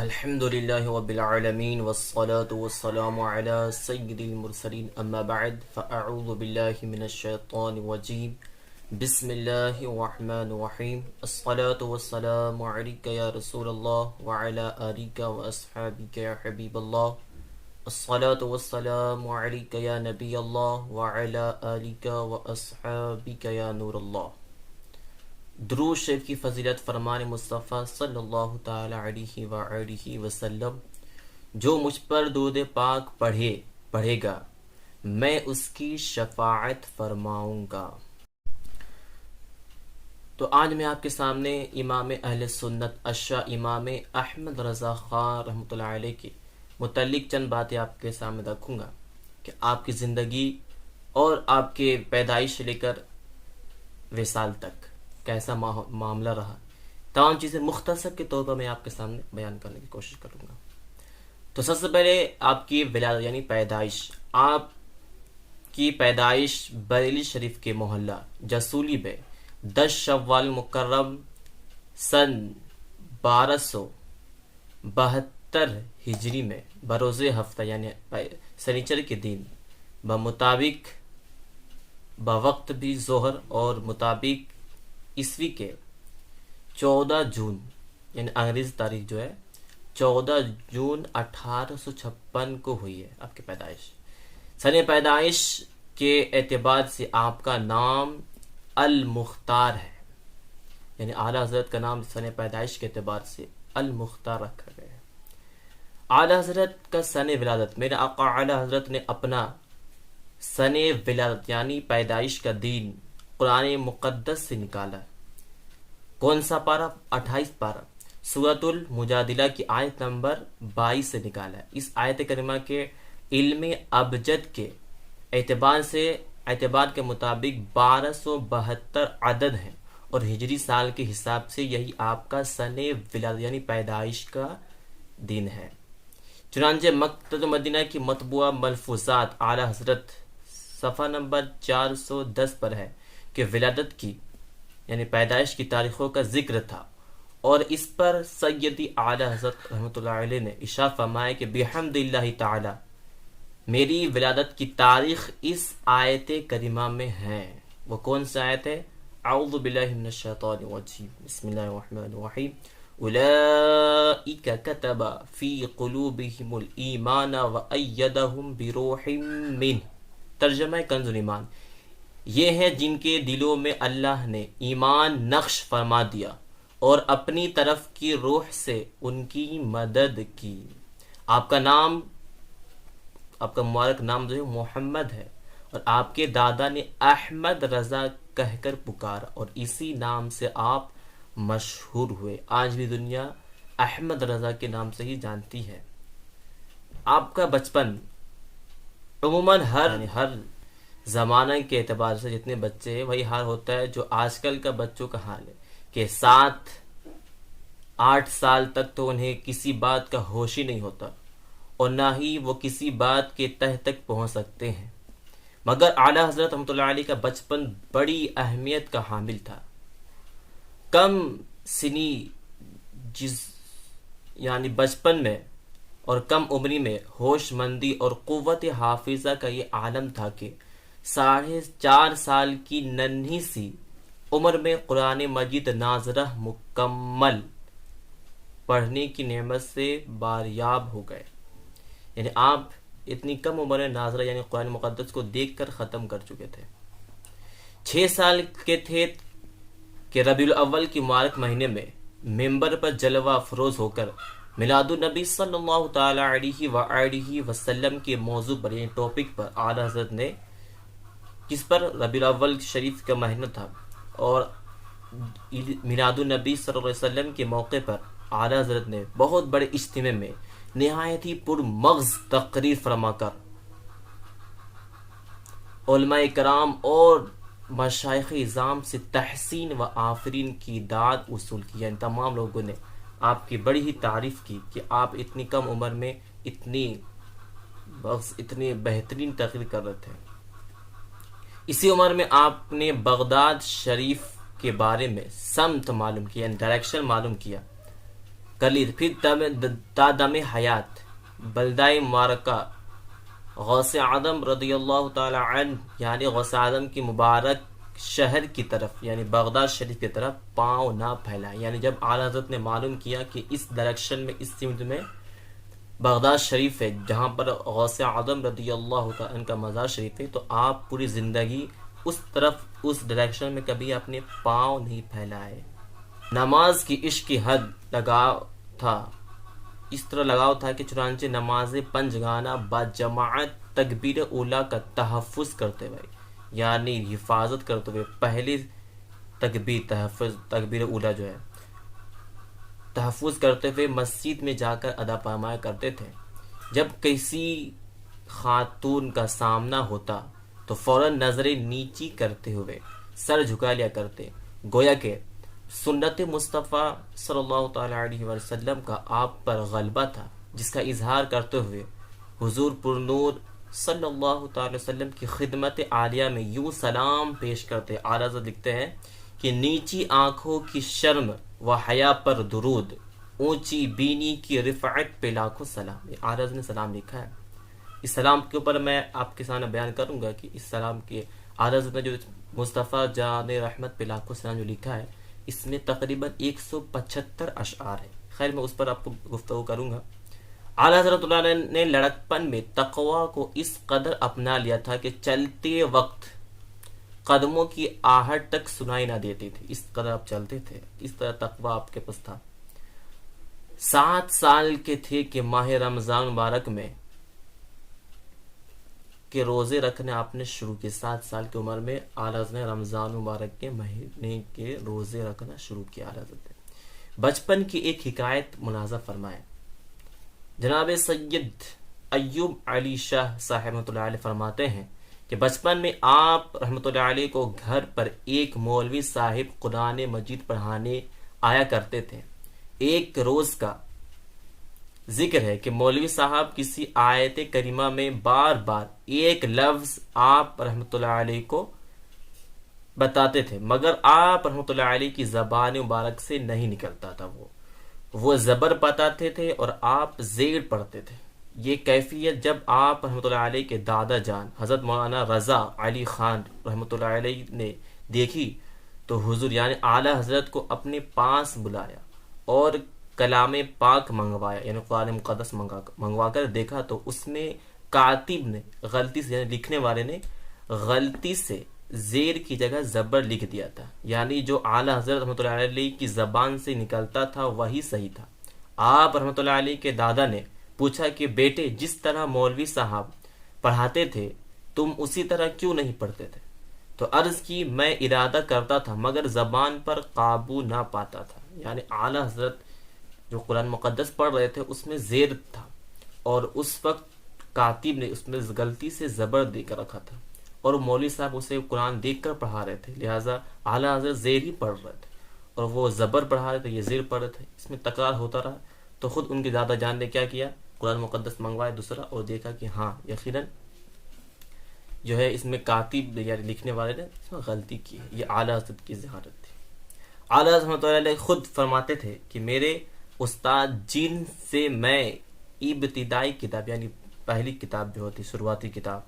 الحمد لله رب العالمين والصلاة والسلام على سيد المرسلين أما بعد فأعوذ بالله من الشيطان الرجيم بسم الله الرحمن الرحيم الصلاة والسلام عليك يا رسول الله وعلى آلك وأصحابك يا حبيب الله الصلاة والسلام عليك يا نبي الله وعلى آلك وأصحابك يا نور الله۔ درود شریف کی فضیلت فرمان مصطفیٰ صلی اللہ تعالی علیہ وآلہ وسلم، جو مجھ پر درود پاک پڑھے گا میں اس کی شفاعت فرماؤں گا۔ تو آج میں آپ کے سامنے امام اہل سنت اشاہ امام احمد رضا خان رحمۃ اللہ علیہ کے متعلق چند باتیں آپ کے سامنے رکھوں گا کہ آپ کی زندگی اور آپ کے پیدائش سے لے کر وصال تک کیسا معاملہ رہا، تمام چیزیں مختصر کے طور پر میں آپ کے سامنے بیان کرنے کی کوشش کروں گا۔ تو سب سے پہلے آپ کی ولادت یعنی پیدائش۔ آپ کی پیدائش بریلی شریف کے محلہ جسولی میں 10 شوال مکرم سن 1272 ہجری میں بروز ہفتہ یعنی سنیچر کے دن بمطابق بوقت بھی ظہر اور مطابق عیسوی کے 14 جون یعنی انگریزی تاریخ جو ہے 14 جون 1856 کو ہوئی ہے آپ کی پیدائش۔ سن پیدائش کے اعتبار سے آپ کا نام المختار ہے، یعنی اعلیٰ حضرت کا نام سن پیدائش کے اعتبار سے المختار رکھا گیا ہے۔ اعلیٰ حضرت کا سن ولادت، میرے آقا اعلیٰ حضرت نے اپنا سن ولادت یعنی پیدائش کا دن قرآن مقدس سے نکالا۔ کون سا پارہ؟ 28 پارہ سورۃ المجادلہ کی آیت نمبر 22 سے نکالا ہے۔ اس آیت کریمہ کے علم ابجد کے اعتبار کے مطابق 1272 عدد ہیں اور ہجری سال کے حساب سے یہی آپ کا سن ولادت یعنی پیدائش کا دن ہے۔ چنانچہ مکتبۃ مدینہ کی مطبوعہ ملفوظات اعلیٰ حضرت صفحہ نمبر 410 پر ہے کہ ولادت کی یعنی پیدائش کی تاریخوں کا ذکر تھا، اور اس پر سیدی اعلیٰ حضرت رحمۃ اللہ علیہ نے ارشاد فرمایا کہ بحمد اللہ تعالی میری ولادت کی تاریخ اس آیت کریمہ میں ہے۔ وہ کون سی آیت ہے؟ اعوذ باللہ من الشیطان الرجیم بسم اللہ الرحمن الرحیم اولئک کتب فی قلوبہم الایمان وایدہم بروح منہ۔ ترجمہ کنز الایمان، یہ ہے جن کے دلوں میں اللہ نے ایمان نقش فرما دیا اور اپنی طرف کی روح سے ان کی مدد کی۔ آپ کا نام، آپ کا مبارک نام جو ہے محمد ہے، اور آپ کے دادا نے احمد رضا کہہ کر پکارا اور اسی نام سے آپ مشہور ہوئے۔ آج بھی دنیا احمد رضا کے نام سے ہی جانتی ہے۔ آپ کا بچپن عموماً ہر زمانہ کے اعتبار سے جتنے بچے ہیں وہی حال ہوتا ہے جو آج کل کا بچوں کا حال ہے کہ 7-8 سال تک تو انہیں کسی بات کا ہوش ہی نہیں ہوتا اور نہ ہی وہ کسی بات کے تہ تک پہنچ سکتے ہیں، مگر اعلیٰ حضرت رحمۃ اللہ علیہ کا بچپن بڑی اہمیت کا حامل تھا۔ کم سنی یعنی بچپن میں اور کم عمری میں ہوش مندی اور قوت حافظہ کا یہ عالم تھا کہ 4.5 سال کی ننھی سی عمر میں قرآن مجید ناظرہ مکمل پڑھنے کی نعمت سے باریاب ہو گئے، یعنی آپ اتنی کم عمر میں ناظرہ یعنی قرآن مقدس کو دیکھ کر ختم کر چکے تھے۔ 6 سال کے تھے کہ ربیع الاول کی مبارک مہینے میں ممبر پر جلوہ افروز ہو کر میلاد النبی صلی اللہ تعالی علیہ وآلہ وسلم کے موضوع پر یعنی ٹاپک پر اعلیٰ حضرت نے، کس پر؟ ربیع الاول شریف کا مہینہ تھا اور میلاد النبی صلی اللہ علیہ وسلم کے موقع پر اعلیٰ حضرت نے بہت بڑے اجتماع میں نہایت ہی پرمغز تقریر فرما کر علماء کرام اور مشائخ اعظام سے تحسین و آفرین کی داد وصول کی، یعنی تمام لوگوں نے آپ کی بڑی ہی تعریف کی کہ آپ اتنی کم عمر میں اتنی بہترین تقریر کر رہے تھے۔ اسی عمر میں آپ نے بغداد شریف کے بارے میں سمت معلوم کیا، یعنی ڈائریکشن معلوم کیا۔ کلید، پھر تا دم حیات بلدائے مبارکہ غوث اعظم رضی اللہ تعالی عنہ یعنی غوث اعظم کی مبارک شہر کی طرف یعنی بغداد شریف کی طرف پاؤں نہ پھیلائے. یعنی جب اعلیٰ حضرت نے معلوم کیا کہ اس ڈائریکشن میں، اس سمت میں بغداد شریف ہے جہاں پر غوث اعظم رضی اللہ تعالی عنہ کا مزار شریف ہے، تو آپ پوری زندگی اس طرف، اس ڈائریکشن میں کبھی اپنے پاؤں نہیں پھیلائے. نماز کی عشق کی حد لگاؤ تھا، اس طرح لگاؤ تھا کہ چنانچہ نماز پنجگانہ با جماعت تکبیر اولیٰ کا تحفظ کرتے ہوئے، یعنی حفاظت کرتے ہوئے، پہلی تکبیر اولیٰ جو ہے تحفظ کرتے ہوئے مسجد میں جا کر ادا فرمایا کرتے تھے. جب کسی خاتون کا سامنا ہوتا تو فوراً نظریں نیچی کرتے ہوئے سر جھکا لیا کرتے، گویا کہ سنت مصطفیٰ صلی اللہ تعالی علیہ وسلم کا آپ پر غلبہ تھا، جس کا اظہار کرتے ہوئے حضور پر نور صلی اللہ تعالی وسلم کی خدمت عالیہ میں یوں سلام پیش کرتے. اعلیٰ حضرت لکھتے ہیں کہ نیچی آنکھوں کی شرم و حیا پر درود، اونچی بینی کی رفعت پہ لاکھوں سلام. یہ اعلیٰ حضرت نے سلام لکھا ہے. اس سلام کے اوپر میں آپ کے سامنے بیان کروں گا کہ اس سلام کے اعلیٰ حضرت نے جو مصطفیٰ جان رحمت پہ لاکھوں سلام جو لکھا ہے، اس میں تقریباً 175 اشعار ہیں. خیر میں اس پر آپ کو گفتگو کروں گا. اعلیٰ حضرت اللہ نے لڑکپن میں تقوی کو اس قدر اپنا لیا تھا کہ چلتے وقت قدموں کی آہٹ تک سنائی نہ دیتی تھی، اس قدر آپ چلتے تھے، اس طرح تقوی آپ کے پاس تھا. 7 سال کے تھے کہ ماہ رمضان مبارک میں کے روزے رکھنے آپ نے شروع کیے. 7 سال کی عمر میں اعلیٰ حضرت نے رمضان مبارک کے مہینے کے روزے رکھنا شروع کیا. اعلیٰ حضرت نے بچپن کی ایک حکایت مناظر فرمائے. جناب سید ایوب علی شاہ صاحب رحمۃ اللہ علیہ فرماتے ہیں کہ بچپن میں آپ رحمۃ اللہ علیہ کو گھر پر ایک مولوی صاحب قرآن مجید پڑھانے آیا کرتے تھے. ایک روز کا ذکر ہے کہ مولوی صاحب کسی آیت کریمہ میں بار بار ایک لفظ آپ رحمۃ اللہ علیہ کو بتاتے تھے، مگر آپ رحمۃ اللہ علیہ کی زبان مبارک سے نہیں نکلتا تھا. وہ زبر بتاتے تھے اور آپ زیر پڑھتے تھے. یہ کیفیت جب آپ رحمۃ اللہ علیہ کے دادا جان حضرت مولانا رضا علی خان رحمۃ اللہ علیہ نے دیکھی تو حضور یعنی اعلیٰ حضرت کو اپنے پاس بلایا اور کلام پاک منگوایا، یعنی قرآن مقدس منگوا کر دیکھا تو اس میں کاتب نے غلطی سے، یعنی لکھنے والے نے غلطی سے زیر کی جگہ زبر لکھ دیا تھا. یعنی جو اعلیٰ حضرت رحمۃ اللہ علیہ کی زبان سے نکلتا تھا وہی صحیح تھا. آپ رحمۃ اللہ علیہ کے دادا نے پوچھا کہ بیٹے جس طرح مولوی صاحب پڑھاتے تھے تم اسی طرح کیوں نہیں پڑھتے تھے؟ تو عرض کی میں ارادہ کرتا تھا مگر زبان پر قابو نہ پاتا تھا. یعنی اعلیٰ حضرت جو قرآن مقدس پڑھ رہے تھے اس میں زیر تھا اور اس وقت کاتب نے اس میں غلطی سے زبر دے کر رکھا تھا اور مولوی صاحب اسے قرآن دیکھ کر پڑھا رہے تھے، لہٰذا اعلیٰ حضرت زیر ہی پڑھ رہے تھے اور وہ زبر پڑھا رہے تھے، یہ زیر پڑھ رہے تھے. اس میں تکرار ہوتا رہا تو خود ان کے دادا جان نے کیا کیا، قرآن مقدس منگوایا دوسرا اور دیکھا کہ ہاں یقیناً جو ہے اس میں کاتب یعنی لکھنے والے نے اس میں غلطی کی ہے. یہ اعلیٰ حضرت کی ذہانت تھی. اعلیٰ حضرت رحمۃ اللہ علیہ خود فرماتے تھے کہ میرے استاد جن سے میں ابتدائی کتاب یعنی پہلی کتاب جو ہوتی شروعاتی کتاب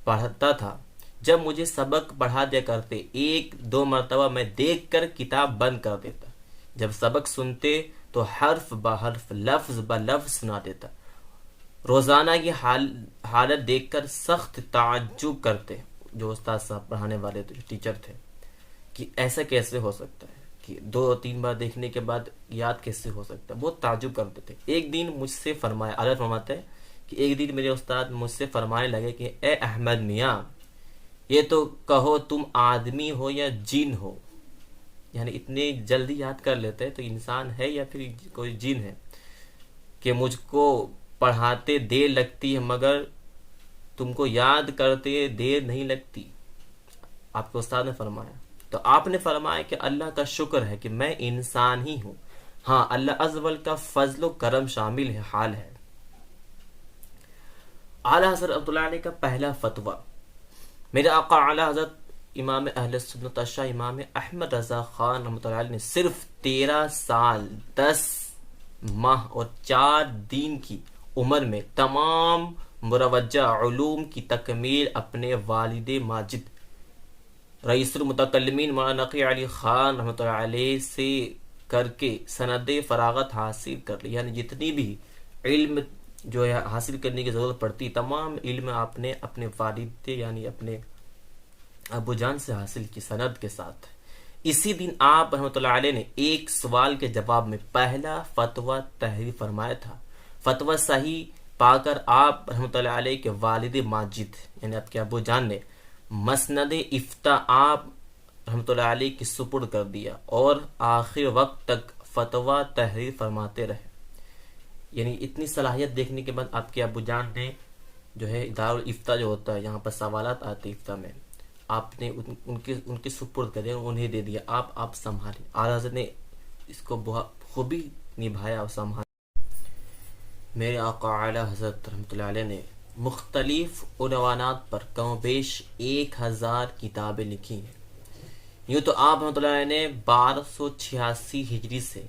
پڑھتا تھا، جب مجھے سبق پڑھا دیا کرتے 1-2 مرتبہ میں دیکھ کر کتاب بند کر دیتا. جب سبق سنتے تو حرف بحرف لفظ بلفظ سنا دیتا. روزانہ کی حالت دیکھ کر سخت تعجب کرتے جو استاد صاحب پڑھانے والے جو ٹیچر تھے کہ ایسا کیسے ہو سکتا ہے کہ 2-3 بار دیکھنے کے بعد یاد کیسے ہو سکتا ہے. بہت تعجب کرتے تھے. ایک دن مجھ سے فرمایا، اعلیٰ فرماتے ہیں کہ ایک دن میرے استاد مجھ سے فرمانے لگے کہ اے احمد میاں یہ تو کہو تم آدمی ہو یا جن ہو. یعنی اتنے جلدی یاد کر لیتے ہیں تو انسان ہے یا پھر کوئی جن ہے کہ مجھ کو پڑھاتے دیر لگتی ہے مگر تم کو یاد کرتے دیر نہیں لگتی. آپ کے استاد نے فرمایا تو آپ نے فرمایا کہ اللہ کا شکر ہے کہ میں انسان ہی ہوں، ہاں اللہ عز و جل کا فضل و کرم شامل ہے حال ہے. اعلیٰ حضرت عبداللہ علیہ کا پہلا فتویٰ. میرے آقا اعلیٰ حضرت امام اہل سنت شاہ امام احمد رضا خان رحمۃ اللہ علیہ نے صرف 13 سال 10 ماہ اور 4 دن کی عمر میں تمام مروجہ علوم کی تکمیل اپنے والد ماجد رئیس المتکلمین مولانا نقی علی خان رحمۃ اللہ علیہ سے کر کے سند فراغت حاصل کر لی. یعنی جتنی بھی علم جو ہے حاصل کرنے کی ضرورت پڑتی تمام علم آپ نے اپنے والد یعنی اپنے ابو جان سے حاصل کی سند کے ساتھ. اسی دن آپ رحمۃ اللہ علیہ نے ایک سوال کے جواب میں پہلا فتویٰ تحریر فرمایا تھا. فتویٰ صحیح پا کر آپ رحمۃ اللہ علیہ کے والد ماجد یعنی آپ کے ابو جان نے مسند افتاء آپ رحمۃ اللہ علیہ کی سپرد کر دیا اور آخر وقت تک فتویٰ تحریر فرماتے رہے. یعنی اتنی صلاحیت دیکھنے کے بعد آپ کے ابو جان نے جو ہے دارالفتاء جو ہوتا ہے یہاں پر سوالات آتے افتاء میں آپ نے ان کے سپرد کر دیا انہیں دے دیا. آپ سنبھالیں. اعلیٰ حضرت نے اس کو بہت خوبی نبھایا اور سنبھالا. میرے آقا اعلیٰ حضرت رحمۃ اللہ علیہ نے مختلف عنوانات پر کم و بیش 1000 کتابیں لکھی ہیں. یوں تو آپ رحمۃ اللہ علیہ نے 1286 ہجری سے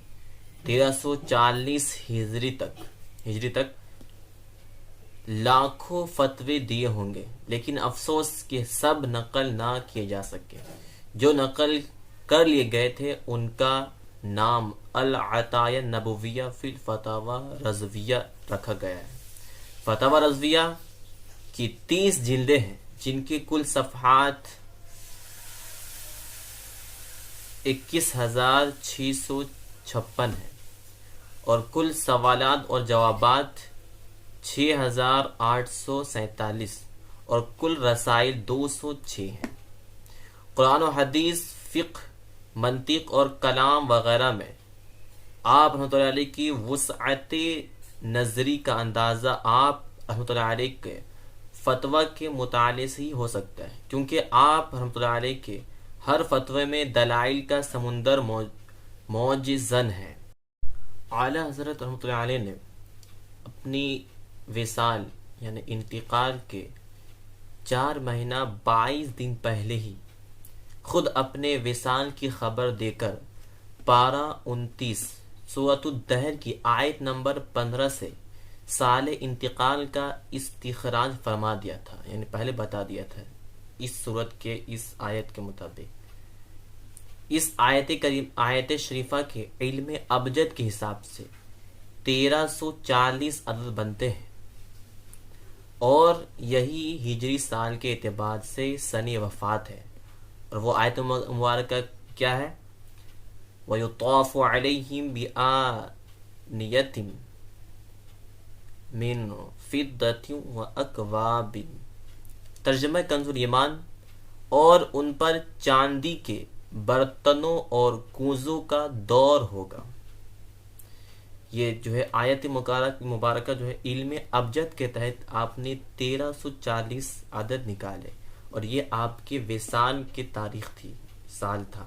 1340 ہجری تک لاکھوں فتوے دیے ہوں گے، لیکن افسوس کہ سب نقل نہ کیے جا سکے. جو نقل کر لیے گئے تھے ان کا نام العطایہ نبویہ فی الفتاوی رضویہ رکھا گیا ہے. فتاوی رضویہ کی 30 جلدیں ہیں جن کے کل صفحات 21,656 ہیں اور کل سوالات اور جوابات 6,847 اور کل رسائل 206 ہیں. قرآن و حدیث، فقہ، منطق اور کلام وغیرہ میں آپ رحمۃ اللہ علیہ کی وسعت نظری کا اندازہ آپ رحمۃ اللہ علیہ کے فتویٰ کے مطالعے سے ہی ہو سکتا ہے، کیونکہ آپ رحمۃ اللہ علیہ کے ہر فتوے میں دلائل کا سمندر موجزن ہے. اعلیٰ حضرت رحمۃ اللہ علیہ نے اپنی وصال یعنی انتقال کے 4 مہینہ 22 دن پہلے ہی خود اپنے وصال کی خبر دے کر پارہ 29 سورۃ الدہر کی آیت نمبر 15 سے سال انتقال کا استخراج فرما دیا تھا. یعنی پہلے بتا دیا تھا اس سورت کے اس آیت کے مطابق. اس آیت شریفہ کے علم ابجد کے حساب سے 1340 عدد بنتے ہیں اور یہی ہجری سال کے اعتبار سے سن وفات ہے. اور وہ آیت مبارکہ کیا ہے؟ وَيُطَافُ عَلَيْهِمْ بِآنِيَةٍ مِّن فِضَّةٍ وَأَكْوَابٍ. ترجمہ کنز الایمان. اور ان پر چاندی کے برتنوں اور کوزوں کا دور ہوگا. یہ جو ہے آیت مبارکہ جو ہے علم ابجد کے تحت آپ نے 1340 عدد نکالے اور یہ آپ کے وصال کی تاریخ تھی، سال تھا.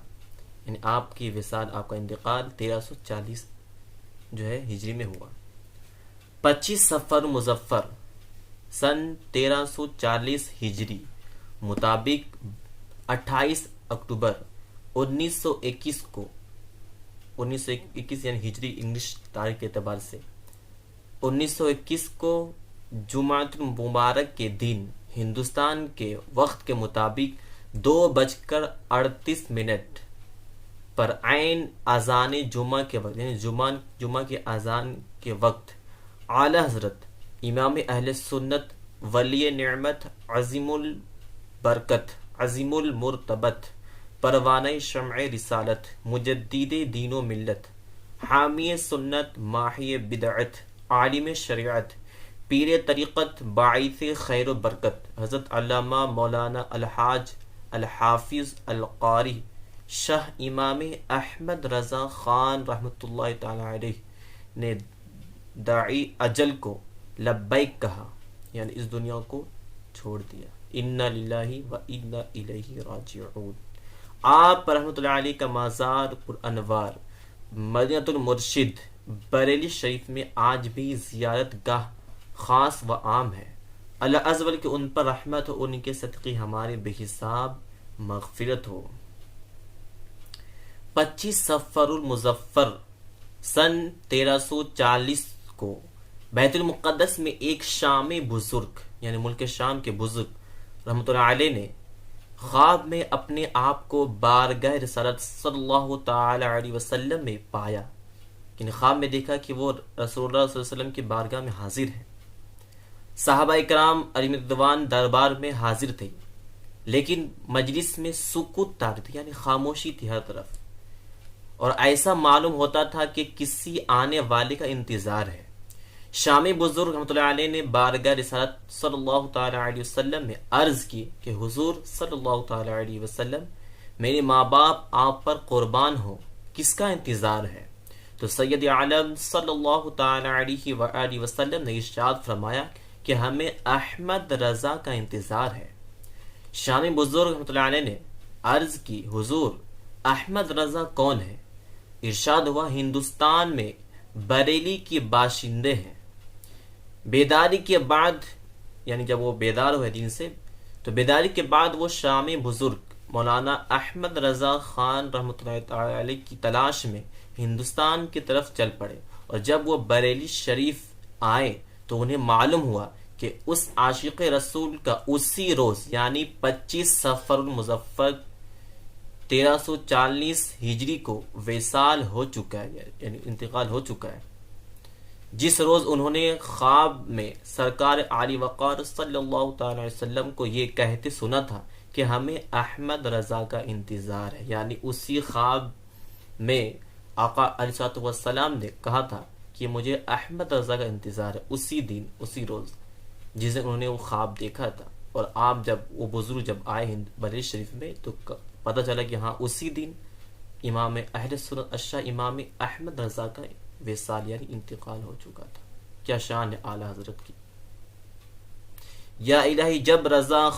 یعنی آپ کی وصال، آپ کا انتقال 1340 جو ہے ہجری میں ہوا. 25 صفر مظفر سن 1340 ہجری مطابق 28 اکتوبر 1921 کو 1921 یعنی ہجری انگلش تاریخ کے اعتبار سے 1921 کو جمعۃ المبارک کے دن ہندوستان کے وقت کے مطابق 2:38 پر عین اذان جمعہ کے وقت یعنی جمعہ کے اذان کے وقت اعلی حضرت امام اہل سنت ولی نعمت عظیم البرکت عظیم المرتبت پروانہ شمع رسالت مجدد دین و ملت حامی سنت ماحی بدعت عالم شریعت پیر طریقت باعث خیر و برکت حضرت علامہ مولانا الحاج الحافظ القاری شاہ امام احمد رضا خان رحمۃ اللہ تعالی علیہ نے داعی اجل کو لبیک کہا، یعنی اس دنیا کو چھوڑ دیا. انا للہ و انا الیہ راجعون. آپ رحمۃ اللہ علیہ کا مزار پر انوار مدینۃ المرشد بریلی شریف میں آج بھی زیارت گاہ خاص و عام ہے. اللہ عز و جل کہ ان پر رحمت ہو، ان کے صدقے ہمارے بے حساب مغفرت ہو. 25 صفر المظفر سن 1340 کو بیت المقدس میں ایک شامی بزرگ یعنی ملک شام کے بزرگ رحمۃ اللہ علیہ نے خواب میں اپنے آپ کو بارگاہ رسالت صلی اللہ تعالی علیہ وسلم میں پایا، یعنی خواب میں دیکھا کہ وہ رسول اللہ صلی اللہ علیہ وسلم کی بارگاہ میں حاضر ہیں۔ صحابہ کرام علیہم رضوان دربار میں حاضر تھے، لیکن مجلس میں سکوت طاری تھی، یعنی خاموشی تھی ہر طرف، اور ایسا معلوم ہوتا تھا کہ کسی آنے والے کا انتظار ہے۔ شامی بزرگ رحمۃ اللہ علیہ نے بارگاہ رسالت صلی اللہ تعالی علیہ وسلم میں عرض کی کہ حضور صلی اللہ تعالی علیہ وسلم، میرے ماں باپ آپ پر قربان ہو، کس کا انتظار ہے؟ تو سید عالم صلی اللہ تعالی علیہ وآلہ وسلم نے ارشاد فرمایا کہ ہمیں احمد رضا کا انتظار ہے۔ شامی بزرگ رحمۃ اللہ علیہ نے عرض کی، حضور احمد رضا کون ہے؟ ارشاد ہوا، ہندوستان میں بریلی کے باشندے ہیں۔ بیداری کے بعد، یعنی جب وہ بیدار ہوئے دین سے، تو بیداری کے بعد وہ شامی بزرگ مولانا احمد رضا خان رحمۃ اللہ تعالی علیہ کی تلاش میں ہندوستان کی طرف چل پڑے، اور جب وہ بریلی شریف آئے تو انہیں معلوم ہوا کہ اس عاشق رسول کا اسی روز یعنی 25 صفر المظفر 1340 ہجری کو وصال ہو چکا ہے، یعنی انتقال ہو چکا ہے، جس روز انہوں نے خواب میں سرکار علی وقار صلی اللہ تعالی علیہ وسلم کو یہ کہتے سنا تھا کہ ہمیں احمد رضا کا انتظار ہے، یعنی اسی خواب میں آقا علیہ الصلوۃ والسلام نے کہا تھا کہ مجھے احمد رضا کا انتظار ہے، اسی دن اسی روز جس دن انہوں نے وہ خواب دیکھا تھا۔ اور آپ جب وہ بزرگ جب آئے بریلی شریف میں تو پتہ چلا کہ ہاں اسی دن امام اہل سنت الشاہ امام احمد رضا کا وصال یعنی انتقال ہو چکا تھا۔ کیا شان ہے اعلیٰ حضرت کی! یا الہی جب رضا